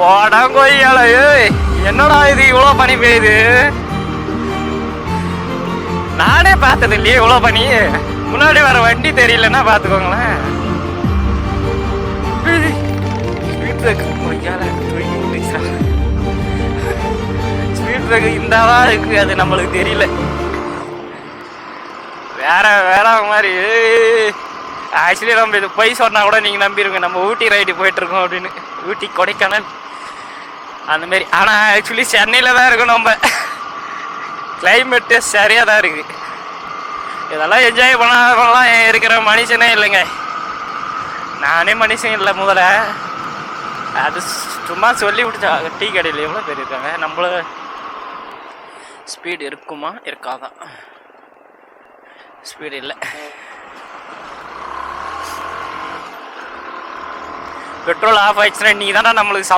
ஓடங்கொய்யால என்னடா இது இவ்வளோ பனி பெய்யுது? நானே பார்த்தது இல்லையே இவ்வளோ பனி. முன்னாடி வர வண்டி தெரியலன்னா பார்த்துக்கோங்களேன். ஸ்பீட் பிரேக் இந்தாதான் இருக்கு, அது நம்மளுக்கு தெரியல. வேற வேற மாதிரி. ஆக்சுவலி நம்ம இது போய் சொன்னா கூட நீங்க நம்பிடுங்க, நம்ம ஊட்டி ரைடு போயிட்டு இருக்கோம் அப்படின்னு. ஊட்டி கொடைக்கானல் அந்த மாதிரி. ஆனா ஆக்சுவலி சென்னையில தான் இருக்கும். நம்ம கிளைமேட்டு சரியா தான் இருக்கு. இதெல்லாம் என்ஜாய் பண்ணலாம் இருக்கிற மனுஷனே இல்லைங்க. நானே மனுஷன் இல்லை முதல்ல. அது சும்மா சொல்லி விட்டுச்சா. டீ கடையில் எவ்வளோ பேர் இருக்காங்க. நம்மள ஸ்பீடு இருக்குமா இருக்காதான்? ஸ்பீடு இல்லை. பெட்ரோல் ஆஃப் ஆயிடுச்சுன்னா நீ தானே நம்மளுக்கு